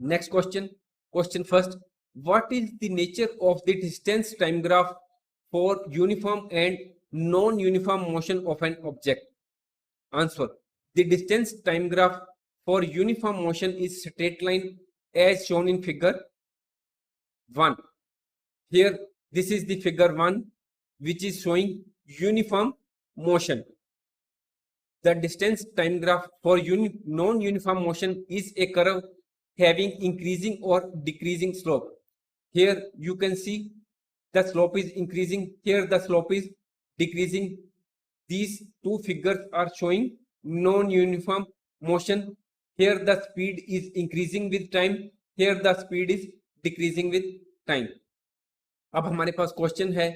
Next question. Question first. What is the nature of the distance time graph for uniform and non-uniform motion of an object? Answer. The distance time graph for uniform motion is straight line as shown in figure 1. Here, this is the figure 1, which is showing uniform motion. The distance time graph for non-uniform motion is a curve having increasing or decreasing slope. Here you can see the slope is increasing. Here the slope is decreasing. These two figures are showing non-uniform motion. Here the speed is increasing with time. Here the speed is decreasing with time. अब हमारे पास question है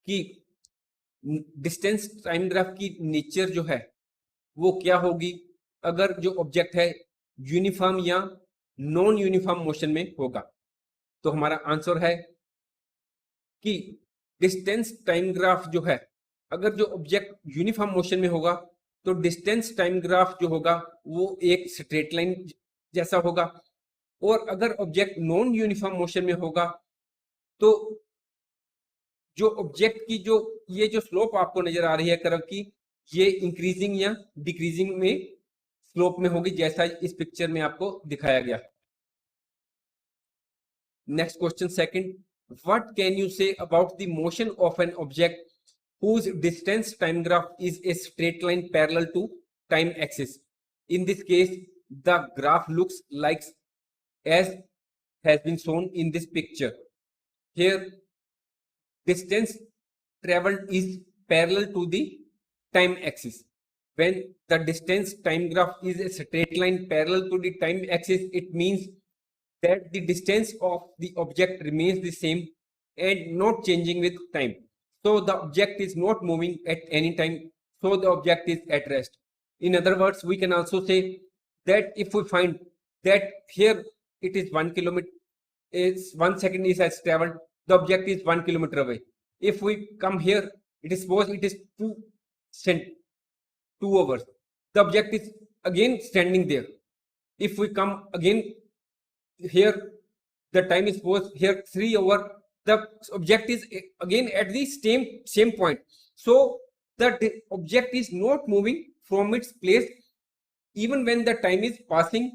कि distance time graph की nature जो है वो क्या होगी अगर जो ऑब्जेक्ट है यूनिफॉर्म या नॉन यूनिफॉर्म मोशन में होगा। तो हमारा आंसर है कि डिस्टेंस टाइम ग्राफ जो है, अगर जो ऑब्जेक्ट यूनिफॉर्म मोशन में होगा तो डिस्टेंस टाइम ग्राफ जो होगा वो एक स्ट्रेट लाइन जैसा होगा, और अगर ऑब्जेक्ट नॉन यूनिफॉर्म मोशन में होगा तो जो ऑब्जेक्ट की जो ये जो स्लोप आपको नजर आ रही है कर्व की, ये इंक्रीजिंग या डिक्रीजिंग में स्लोप में होगी, जैसा इस पिक्चर में आपको दिखाया गया। Next question second. What can you say about the motion of an object whose distance time graph is a straight line parallel to time axis? In this case, the graph looks like as has been shown in this picture. Here, distance traveled is parallel to the time axis. When the distance time graph is a straight line parallel to the time axis, it means that the distance of the object remains the same and not changing with time. So the object is not moving at any time. So the object is at rest. In other words, we can also say that if we find that here it is 1 kilometer, is 1 second is has traveled, the object is 1 kilometer away. If we come here, it is suppose it is 2 hours. The object is again standing there. If we come again here, the time is suppose here 3 hours. The object is again at the same point. So the object is not moving from its place even when the time is passing.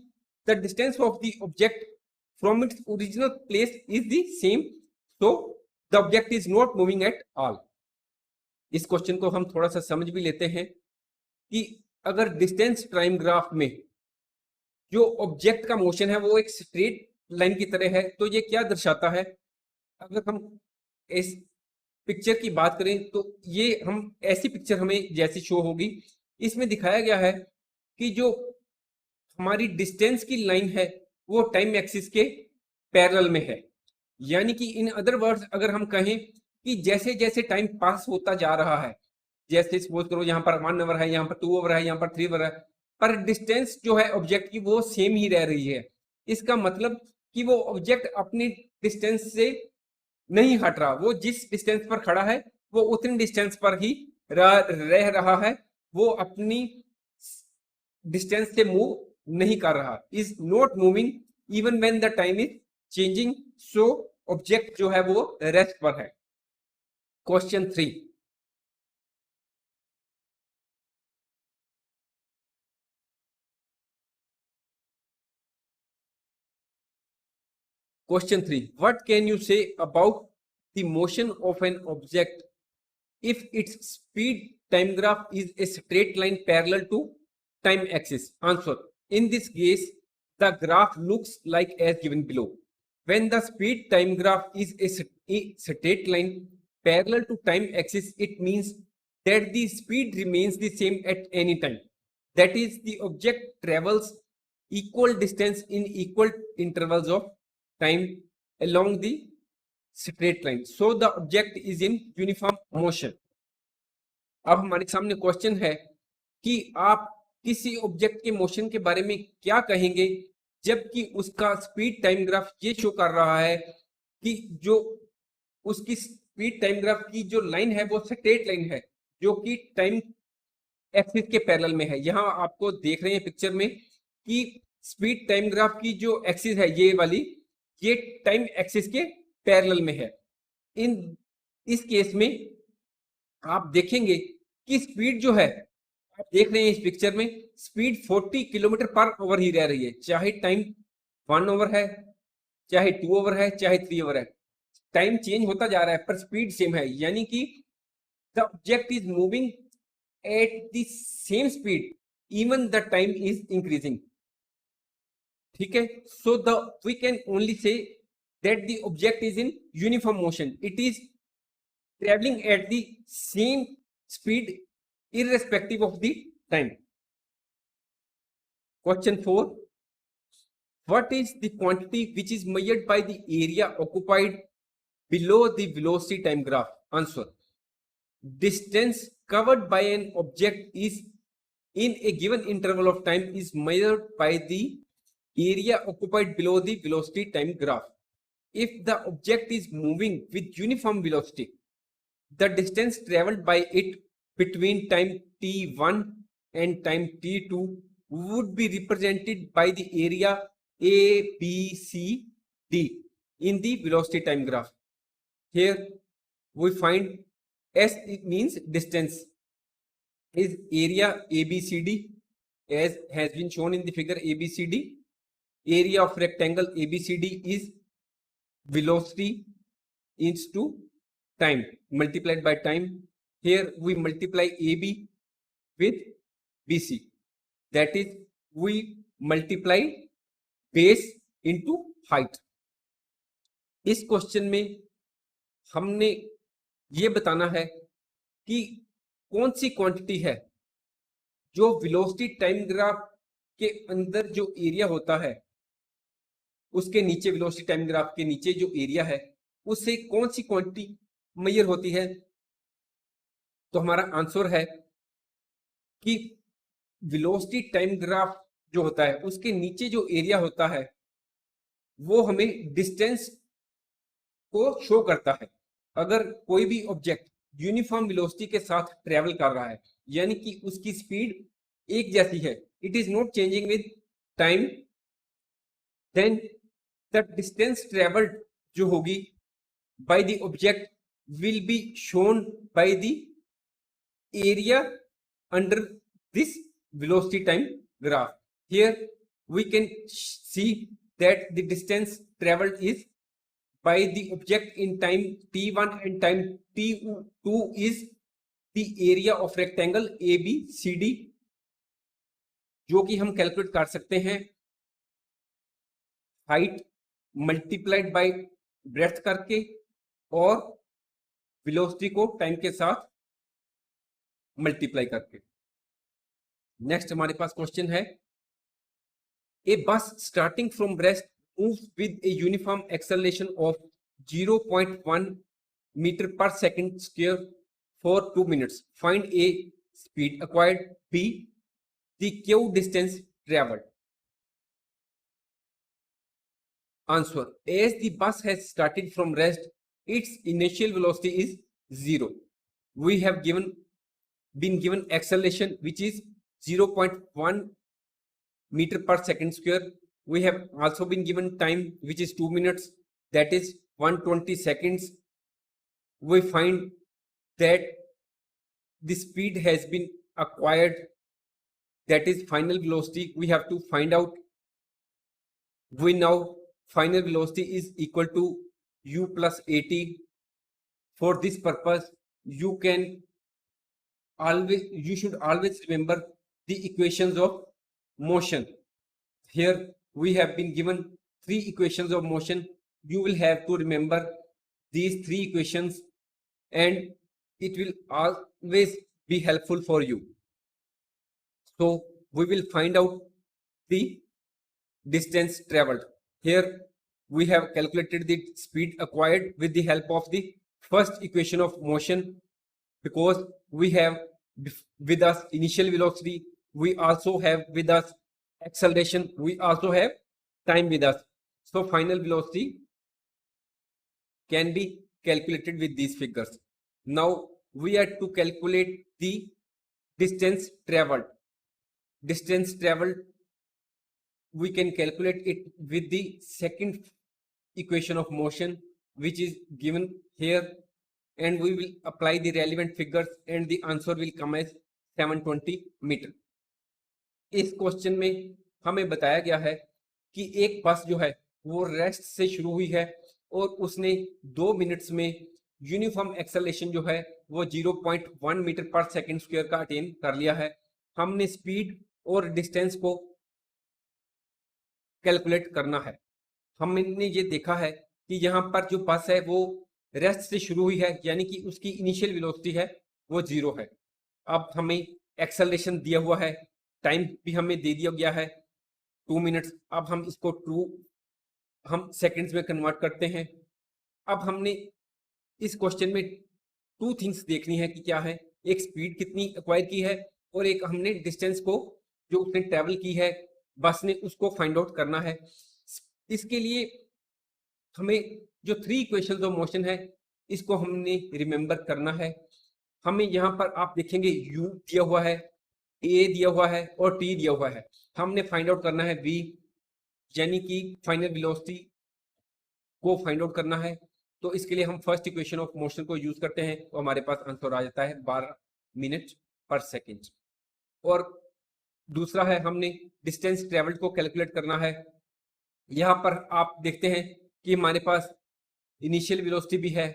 The distance of the object from its original place is the same. So the object is not moving at all. इस question को हम थोड़ा सा समझ भी लेते हैं कि अगर डिस्टेंस टाइम ग्राफ में जो ऑब्जेक्ट का मोशन है वो एक स्ट्रेट लाइन की तरह है, तो ये क्या दर्शाता है? अगर हम इस पिक्चर की बात करें तो ये हम ऐसी पिक्चर हमें जैसी शो होगी, इसमें दिखाया गया है कि जो हमारी डिस्टेंस की लाइन है वो टाइम एक्सिस के पैरेलल में है। यानी कि इन अदर वर्ड्स अगर हम कहें कि जैसे जैसे टाइम पास होता जा रहा है, जैसे सपोज करो यहाँ पर 1 आवर है, यहाँ पर 2 आवर है, यहाँ पर 3 आवर है, पर डिस्टेंस जो है ऑब्जेक्ट की वो सेम ही रह रही है। इसका मतलब कि वो ऑब्जेक्ट अपनी डिस्टेंस से नहीं हट रहा, वो जिस डिस्टेंस पर खड़ा है वो उतनी डिस्टेंस पर ही रह रहा है, वो अपनी डिस्टेंस से मूव नहीं कर रहा, is not moving even when the time is changing. So object जो है वो रेस्ट पर है। Question 3. Question 3. What can you say about the motion of an object if its speed time graph is a straight line parallel to time axis? Answer. In this case, the graph looks like as given below. When the speed time graph is a straight line parallel to time axis, it means that the speed remains the same at any time. That is, the object travels equal distance in equal intervals of time along the straight line. So the object is in uniform motion. अब हमारे सामने question है कि आप किसी object के motion के बारे में क्या कहेंगे जबकि उसका स्पीड टाइम ग्राफ ये शो कर रहा है कि जो उसकी स्पीड टाइम ग्राफ की जो लाइन है वो स्ट्रेट लाइन है जो कि टाइम एक्सिस के पैरेलल में है। यहाँ आपको देख रहे हैं पिक्चर में कि स्पीड टाइम ग्राफ की जो एक्सिस है ये वाली, ये टाइम एक्सिस के पैरेलल में है। इन इस केस में आप देखेंगे कि स्पीड जो है, आप देख रहे हैं इस पिक्चर में, स्पीड 40 किलोमीटर पर आवर ही रह रही है, चाहे टाइम 1 ओवर है, चाहे 2 ओवर है, चाहे 3 ओवर है। टाइम चेंज होता जा रहा है पर स्पीड सेम है, यानी कि the object is moving at the same speed even the time is increasing. ठीक है, so the we can only say that the object is in uniform motion, it is traveling at the same speed irrespective of the time. Question 4. What is the quantity which is measured by the area occupied below the velocity time graph? Answer. Distance covered by an object is in a given interval of time is measured by the area occupied below the velocity time graph. If the object is moving with uniform velocity, the distance traveled by it between time t1 and time t2 would be represented by the area a, b, c, d in the velocity time graph. Here we find s, it means distance, is area abcd as has been shown in the figure abcd. Area of rectangle abcd is velocity into time multiplied by time. Here we multiply AB with BC, that is we multiply base into height. इस question में हमने ये बताना है कि कौन सी quantity है जो वेलोसिटी टाइम ग्राफ के अंदर जो एरिया होता है उसके नीचे, वेलोसिटी टाइम ग्राफ के नीचे जो एरिया है उससे कौन सी क्वांटिटी मेजर होती है। तो हमारा आंसर है कि वेलोसिटी टाइम ग्राफ जो होता है उसके नीचे जो एरिया होता है वो हमें डिस्टेंस को शो करता है। अगर कोई भी ऑब्जेक्ट यूनिफॉर्म वेलोसिटी के साथ ट्रेवल कर रहा है, यानी कि उसकी स्पीड एक जैसी है, it is not changing with time, then the distance travelled जो होगी by the object will be shown by the area under this velocity time graph. Here we can see that the distance traveled is by the object in time t1 and time t2 is the area of rectangle ABCD, जो कि हम calculate कर सकते हैं height multiplied by breadth करके और velocity को time के साथ मल्टीप्लाई करके। नेक्स्ट हमारे पास क्वेश्चन है, a bus starting from rest moves with a uniform acceleration of 0.1 metre per second square for 2 minutes, find a speed acquired, b the q distance traveled. Answer. As the bus has started from rest, its initial velocity is 0. We have been given acceleration which is 0.1 meter per second square. We have also been given time which is 2 minutes, that is 120 seconds. We find that the speed has been acquired, that is final velocity we have to find out. We now final velocity is equal to u plus at. For this purpose you should always remember the equations of motion. Here we have been given 3 equations of motion. You will have to remember these 3 equations and it will always be helpful for you. So we will find out the distance traveled. Here we have calculated the speed acquired with the help of the first equation of motion, because we have with us initial velocity, we also have with us acceleration, we also have time with us. So final velocity can be calculated with these figures. Now we are to calculate the distance traveled. Distance traveled we can calculate it with the second equation of motion which is given here, and we will apply the relevant figures and the answer will come as 720 metre. इस question में हमें बताया गया है कि एक बस जो है वो रेस्ट से शुरू हुई है और उसने 2 मिनट्स में यूनिफॉर्म एक्सेलरेशन जो है वो 0.1 मीटर पर सेकंड स्क्वायर का अटेन कर लिया है। हमने स्पीड और डिस्टेंस को कैलकुलेट करना है। हमने ये देखा है कि यहाँ पर जो बस है वो रेस्ट से शुरू हुई है, यानी कि उसकी इनिशियल वेलोसिटी है वो 0 है। अब हमें एक्सेलरेशन दिया हुआ है, टाइम भी हमें दे दिया गया है 2 मिनट्स। अब हम इसको हम सेकंड्स में कन्वर्ट करते हैं। अब हमने इस क्वेश्चन में 2 थिंग्स देखनी है कि क्या है, एक स्पीड कितनी एक्वायर की है और एक हमने डिस्टेंस को जो उसने ट्रेवल की है बस ने उसको फाइंड आउट करना है। इसके लिए हमें जो 3 इक्वेशंस ऑफ मोशन है इसको हमने रिमेंबर करना है। हमें यहाँ पर आप देखेंगे u दिया हुआ है, a दिया हुआ है और t दिया हुआ है। हमने फाइंड आउट करना है v, यानी कि फाइनल वेलोसिटी को फाइंड आउट करना है। तो इसके लिए हम फर्स्ट इक्वेशन ऑफ मोशन को यूज करते हैं तो हमारे पास आंसर आ जाता है 12 मिनट पर सेकेंड। और दूसरा है हमने डिस्टेंस ट्रेवल्ड को कैलकुलेट करना है। यहाँ पर आप देखते हैं कि हमारे पास इनिशियल वेलोसिटी भी है,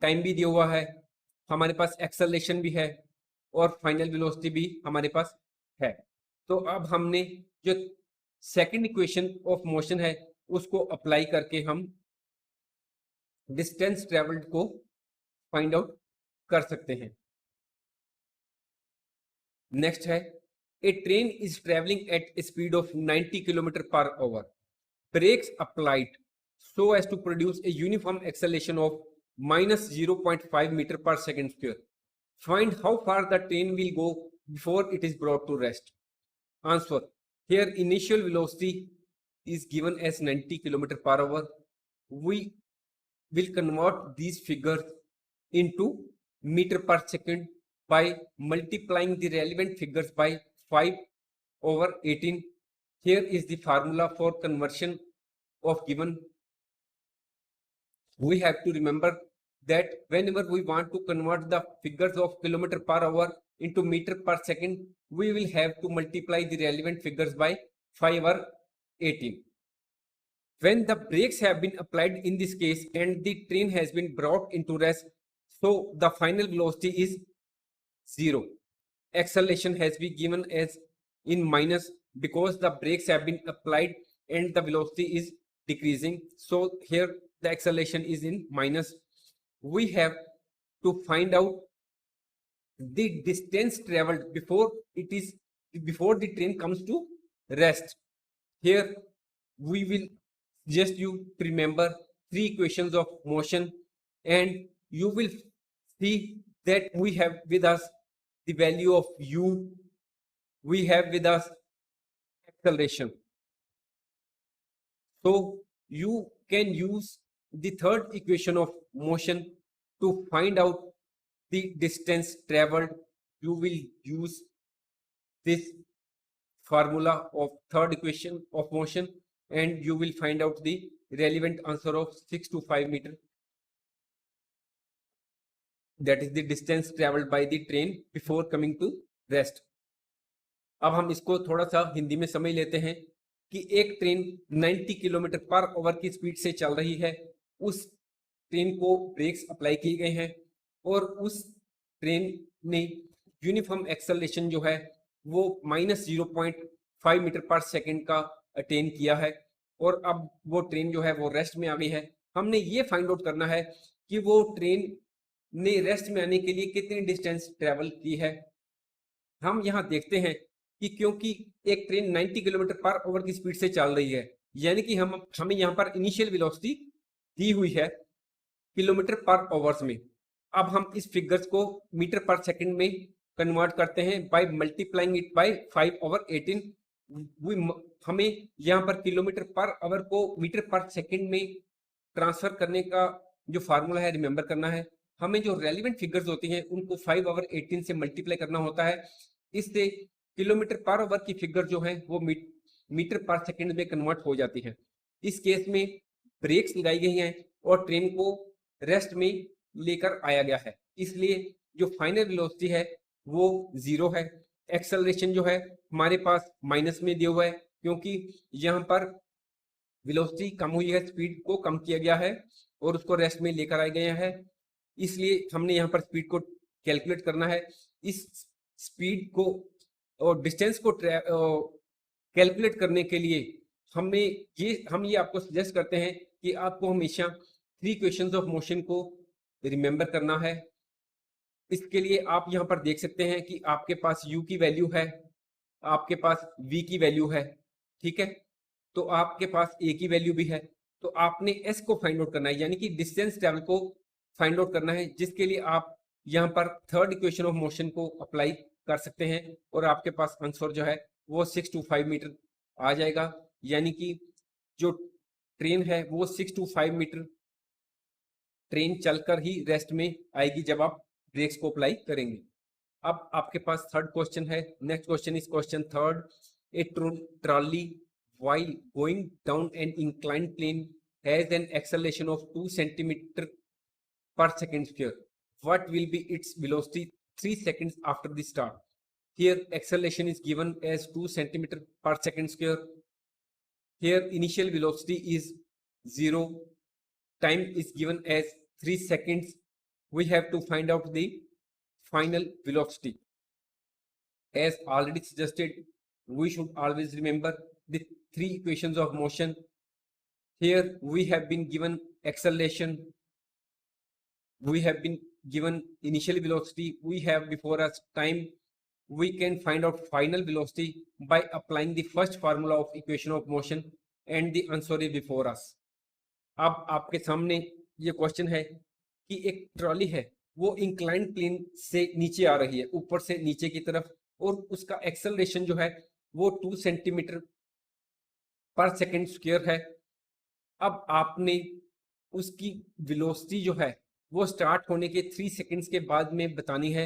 टाइम भी दिया हुआ है, हमारे पास एक्सेलरेशन भी है और फाइनल वेलोसिटी भी हमारे पास है। तो अब हमने जो सेकंड इक्वेशन ऑफ मोशन है उसको अप्लाई करके हम डिस्टेंस ट्रेवल्ड को फाइंड आउट कर सकते हैं। नेक्स्ट है, a train is travelling at a speed of 90 kilometre per hour, brakes applied so as to produce a uniform acceleration of minus 0.5 meter per second square. Find how far the train will go before it is brought to rest. Answer. Here initial velocity is given as 90 km per hour. We will convert these figures into meter per second by multiplying the relevant figures by 5/18. Here is the formula for conversion of given. We have to remember that whenever we want to convert the figures of kilometer per hour into meter per second, we will have to multiply the relevant figures by 5/18. When the brakes have been applied in this case and the train has been brought into rest, so the final velocity is 0. Acceleration has been given as in minus because the brakes have been applied and the velocity is decreasing. So here the acceleration is in minus. We have to find out the distance traveled before the train comes to rest. Here we will suggest you to remember 3 equations of motion, and you will see that we have with us the value of u, we have with us acceleration. So you can use the third equation of motion to find out the distance traveled. You will use this formula of third equation of motion and you will find out the relevant answer of 625 meter. That is the distance traveled by the train before coming to rest. अब हम इसको थोड़ा सा हिंदी में समझ लेते हैं कि एक ट्रेन 90 किलोमीटर पर आवर की स्पीड से चल रही है। उस ट्रेन को ब्रेक्स अप्लाई किए गए हैं और उस ट्रेन ने यूनिफॉर्म एक्सेलरेशन जो है वो -0.5 मीटर पर सेकंड का अटेन किया है और अब वो ट्रेन जो है वो रेस्ट में आ गई है। हमने ये फाइंड आउट करना है कि वो ट्रेन ने रेस्ट में आने के लिए कितनी डिस्टेंस ट्रेवल की है। हम यहाँ देखते हैं कि क्योंकि एक ट्रेन 90 किलोमीटर पर आवर की स्पीड से चल रही है, यानी कि हमें यहाँ पर इनिशियल वेलोसिटी दी हुई है किलोमीटर पर आवर्स में। अब हम इस फिगर्स को मीटर पर सेकंड में कन्वर्ट करते हैं बाय मल्टीप्लाइंग इट बाय 5/18। हमें यहाँ पर किलोमीटर पर आवर को मीटर पर सेकंड में ट्रांसफर करने का जो फार्मूला है रिमेंबर करना है। हमें जो रेलिवेंट फिगर्स होती हैं उनको 5/18 से मल्टीप्लाई करना होता है। इससे किलोमीटर पर आवर की फिगर जो है वो मीटर पर सेकंड में कन्वर्ट हो जाती है। इस केस में ब्रेक्स लगाई गई हैं और ट्रेन को रेस्ट में लेकर आया गया है, इसलिए जो फाइनल वेलोसिटी है वो 0 है। एक्सेलरेशन जो है हमारे पास माइनस में दिया हुआ है, क्योंकि यहाँ पर वेलोसिटी कम हुई है, स्पीड को कम किया गया है और उसको रेस्ट में लेकर आया गया है, इसलिए हमने यहाँ पर स्पीड को कैलकुलेट करना है। इस स्पीड को और डिस्टेंस को कैलकुलेट करने के लिए हम ये आपको सजेस्ट करते हैं कि आपको हमेशा 3 इक्वेशंस ऑफ मोशन को रिमेंबर करना है। इसके लिए आप यहाँ पर देख सकते हैं कि आपके पास u की वैल्यू है, आपके पास v की वैल्यू है, ठीक है, तो आपके पास a की वैल्यू भी है। तो आपने s को फाइंड आउट करना है, यानी कि डिस्टेंस ट्रेवल को फाइंड आउट करना है, जिसके लिए आप यहाँ पर थर्ड इक्वेशन ऑफ मोशन को अप्लाई कर सकते हैं और आपके पास आंसर जो है वो 625 मीटर आ जाएगा। यानी कि जो ट्रेन है वो 625 मीटर ट्रेन चलकर ही रेस्ट में आएगी जब आप ब्रेक्स को अप्लाई करेंगे। अब आपके पास थर्ड क्वेश्चन है। Next question is question third. A trolley while going down an inclined plane has an acceleration of 2 centimeter per second square. What will be its velocity 3 seconds after the start? Here acceleration is given as 2 centimeter per second square. Here initial velocity is 0. Time is given as 3 seconds. We have to find out the final velocity. As already suggested, we should always remember the 3 equations of motion. Here we have been given acceleration, we have been given initial velocity, we have before us time. We can find out final velocity by applying the first formula of equation of motion and the answer is before us. अब आपके सामने ये question है कि एक trolley है वो inclined plane से नीचे आ रही है, ऊपर से नीचे की तरफ, और उसका एक्सेलरेशन जो है वो 2 सेंटीमीटर पर सेकंड स्क्वायर है। अब आपने उसकी वेलोसिटी जो है वो स्टार्ट होने के 3 सेकंड्स के बाद में बतानी है।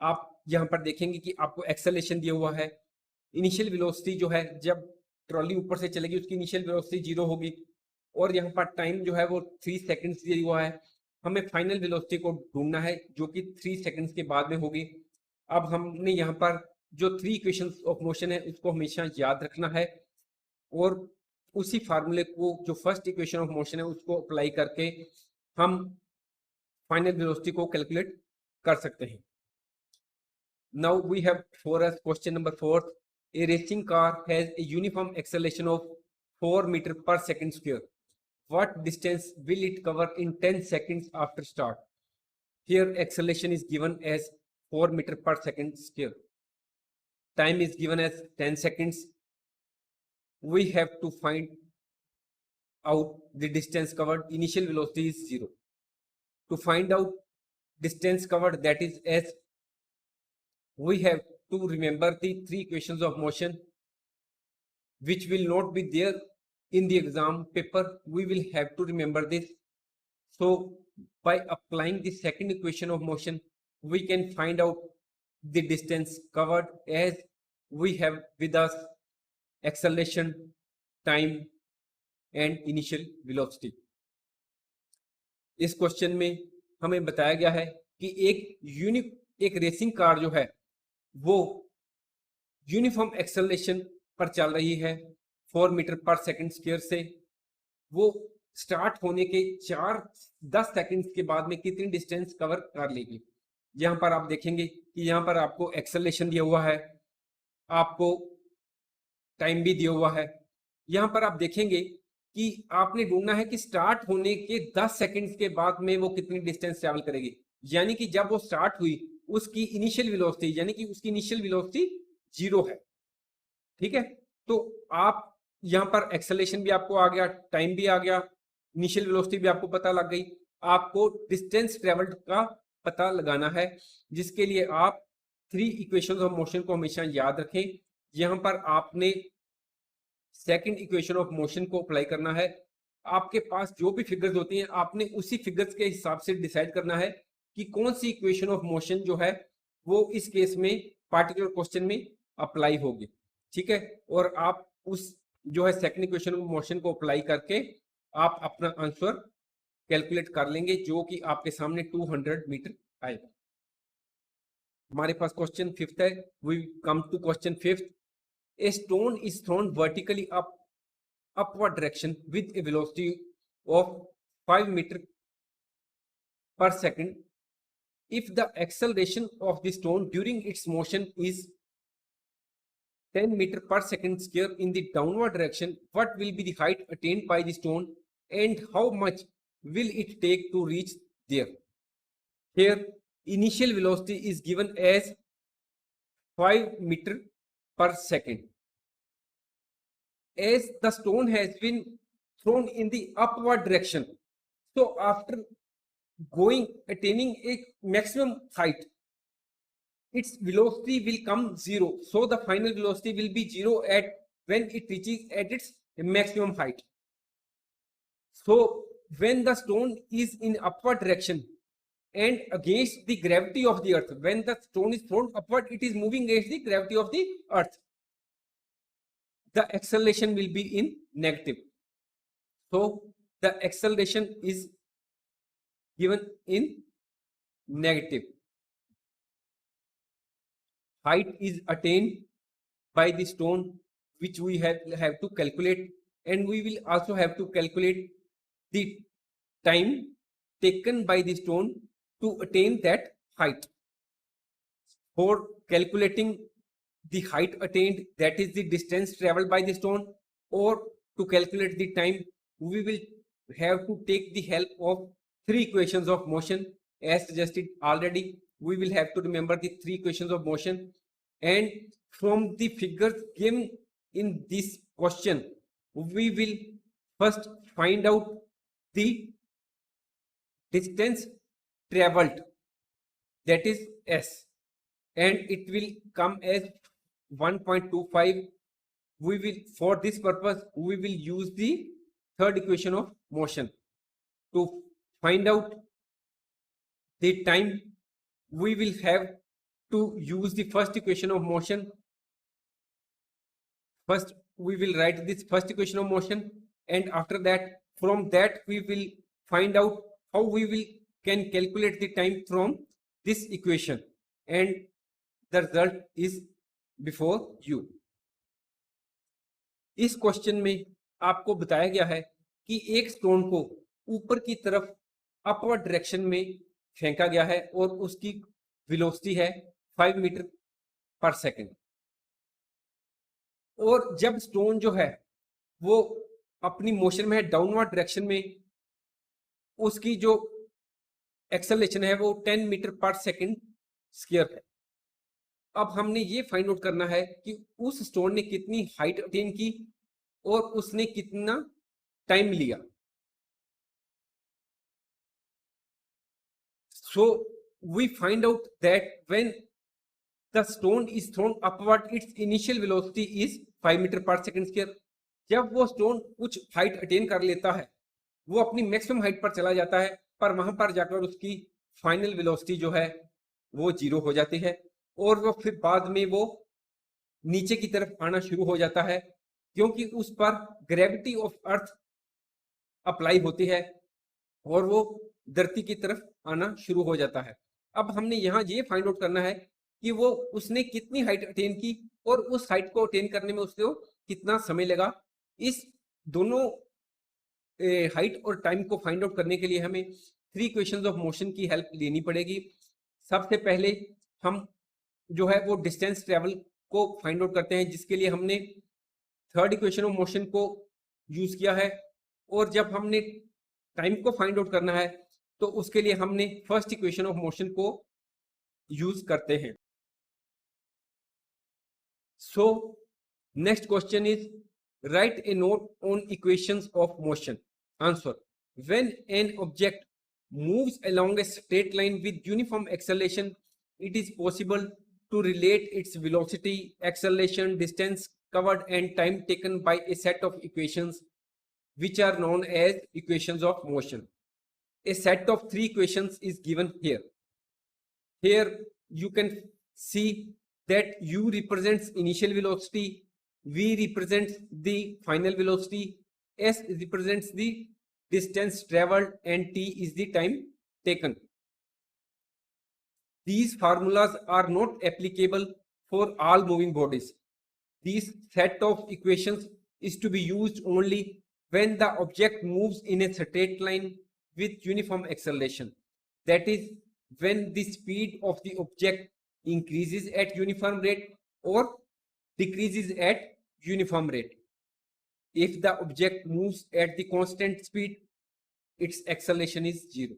आप यहाँ पर देखेंगे कि आपको एक्सेलरेशन दिया हुआ है। इनिशियल वेलोसिटी जो है जब ट्रॉली ऊपर से चलेगी उसकी इनिशियल वेलोसिटी 0 होगी, और यहाँ पर टाइम जो है वो 3 सेकंड्स दिया हुआ है। हमें फाइनल वेलोसिटी को ढूंढना है जो कि 3 सेकंड्स के बाद में होगी। अब हमने यहाँ पर जो 3 इक्वेशंस ऑफ मोशन है उसको हमेशा याद रखना है और उसी फार्मूले को जो फर्स्ट इक्वेशन ऑफ मोशन है उसको अप्लाई करके हम फाइनल वेलोसिटी को कैलकुलेट कर सकते हैं। Now we have for us question number 4। A racing car has a uniform acceleration of 4 metre per second square. What distance will it cover in 10 seconds after start? Here acceleration is given as 4 meter per second square. Time is given as 10 seconds. We have to find out the distance covered. Initial velocity is 0. To find out distance covered, that is S, we have to remember the 3 equations of motion which will not be there in the exam paper. We will have to remember this. So by applying the second equation of motion, we can find out the distance covered as we have with us acceleration, time and initial velocity. इस question में हमें बताया गया है कि एक racing car जो है वो यूनिफॉर्म एक्सेलरेशन पर चल रही है 4 मीटर पर सेकंड स्क्वायर से। वो स्टार्ट होने के 10 सेकंड्स के बाद में कितनी डिस्टेंस कवर कर लेगी। यहाँ पर आप देखेंगे कि यहाँ पर आपको एक्सेलरेशन दिया हुआ है, आपको टाइम भी दिया हुआ है। यहाँ पर आप देखेंगे कि आपने ढूंढना है कि स्टार्ट होने के 10 सेकंड्स के बाद में वो कितनी डिस्टेंस ट्रेवल करेगी। यानी कि जब वो स्टार्ट हुई उसकी इनिशियल वेलोसिटी, यानी कि उसकी इनिशियल वेलोसिटी 0 है, ठीक है। तो आप यहाँ पर एक्सेलरेशन भी आपको आ गया, टाइम भी आ गया, इनिशियल वेलोसिटी भी आपको पता लग गई। आपको डिस्टेंस ट्रेवल्ड का पता लगाना है, जिसके लिए आप 3 इक्वेशंस ऑफ मोशन को हमेशा याद रखें। यहाँ पर आपने सेकंड इक्वेशन ऑफ मोशन को अप्लाई करना है। आपके पास जो भी फिगर्स होती हैं आपने उसी फिगर्स के हिसाब से डिसाइड करना है कि कौन सी इक्वेशन ऑफ मोशन जो है वो इस केस में पार्टिकुलर क्वेश्चन में अप्लाई होगी, ठीक है। और आप उस जो है सेकंड इक्वेशन ऑफ मोशन को अप्लाई करके आप अपना आंसर कैलकुलेट कर लेंगे, जो कि आपके सामने 200 मीटर आएगा। हमारे पास क्वेश्चन फिफ्थ है। We come to question fifth. A stone is thrown vertically up upward direction with a velocity of 5 meter per second. If the acceleration of the stone during its motion is 10 meter per second square in the downward direction, what will be the height attained by the stone and how much will it take to reach there? Here initial velocity is given as 5 meter per second. As the stone has been thrown in the upward direction, so after attaining a maximum height, its velocity will come zero. So the final velocity will be zero at when it reaches at its maximum height. So when the stone is in upward direction and against the gravity of the earth, when the stone is thrown upward, it is moving against the gravity of the earth. The acceleration will be in negative. So the acceleration is given in negative. Height is attained by the stone, which we have to calculate, and we will also have to calculate the time taken by the stone to attain that height. For calculating the height attained, that is the distance traveled by the stone, or to calculate the time, we will have to take the help of three equations of motion. As suggested already, we will have to remember the three equations of motion, and from the figures given in this question, we will first find out the distance traveled, that is S, and it will come as 1.25. We will, for this purpose, we will use the third equation of motion to find out the time. We will have to use the first equation of motion. First we will write this first equation of motion, and after that, from that we will find out how we can calculate the time from this equation, and the result is before you. इस question में आपको बताया गया है कि एक stone को ऊपर की तरफ अपवर्ड डायरेक्शन में फेंका गया है और उसकी वेलोसिटी है 5 मीटर पर सेकंड, और जब स्टोन जो है वो अपनी मोशन में है डाउनवर्ड डायरेक्शन में, उसकी जो एक्सेलरेशन है वो 10 मीटर पर सेकंड स्क्वायर है। अब हमने ये फाइंड आउट करना है कि उस स्टोन ने कितनी हाइट अटेन की और उसने कितना टाइम लिया। So we find out that when the stone is thrown upward, its initial velocity is 5 metre per second square. जब वो स्टोन कुछ हाइट अटेन कर लेता है, वो अपनी मैक्सिमम हाइट पर चला जाता है, पर वहां पर जाकर उसकी फाइनल वेलोसिटी जो है वो जीरो हो जाती है, और वो फिर बाद में वो नीचे की तरफ आना शुरू हो जाता है, क्योंकि उस पर ग्रेविटी ऑफ अर्थ अप्लाई होती है और वो धरती की तरफ आना शुरू हो जाता है। अब हमने यहाँ ये फाइंड आउट करना है कि वो उसने कितनी हाइट अटेन की और उस हाइट को अटेन करने में उसको कितना समय लगा। इस दोनों हाइट और टाइम को फाइंड आउट करने के लिए हमें थ्री इक्वेशंस ऑफ मोशन की हेल्प लेनी पड़ेगी। सबसे पहले हम जो है वो डिस्टेंस ट्रेवल को फाइंड आउट करते हैं, जिसके लिए हमने थर्ड इक्वेशन ऑफ मोशन को यूज किया है, और जब हमने टाइम को फाइंड आउट करना है तो उसके लिए हमने फर्स्ट इक्वेशन ऑफ मोशन को यूज करते हैं। So next question is right A note on equations of motion. Answer: when an object moves along a straight line with uniform acceleration, it is possible to relate its velocity, acceleration, distance covered and time taken by a set of equations which are known as equations of motion. A set of three equations is given here. Here you can see that u represents initial velocity, V represents the final velocity, S represents the distance traveled, and T is the time taken. These formulas are not applicable for all moving bodies. This set of equations is to be used only when the object moves in a straight line with uniform acceleration. That is, when the speed of the object increases at uniform rate or decreases at uniform rate. If the object moves at the constant speed, its acceleration is zero,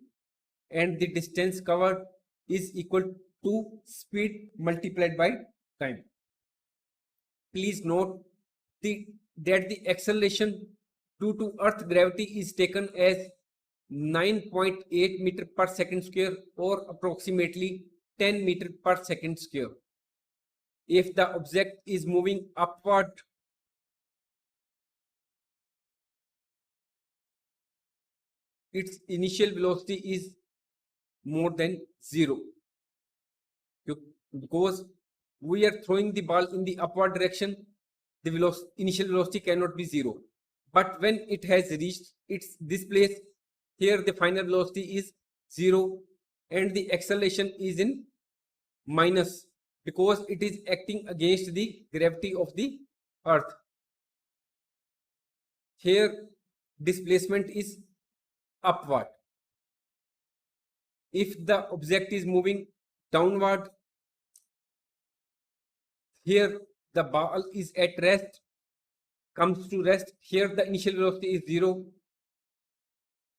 and the distance covered is equal to speed multiplied by time. Please note that the acceleration due to Earth gravity is taken as 9.8 meter per second square, or approximately 10 meter per second square. If the object is moving upward, its initial velocity is more than zero, because we are throwing the ball in the upward direction. The initial velocity cannot be zero, but when it has reached this place, here the final velocity is zero and the acceleration is in minus, because it is acting against the gravity of the Earth. Here displacement is upward. If the object is moving downward, here the ball is at rest, comes to rest. Here the initial velocity is zero.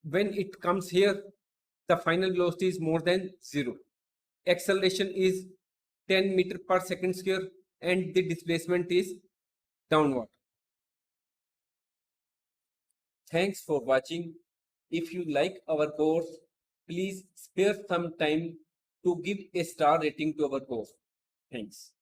When it comes here, the final velocity is more than zero. Acceleration is 10 meter per second square and the displacement is downward. Thanks for watching. If you like our course, please spare some time to give a star rating to our course. Thanks.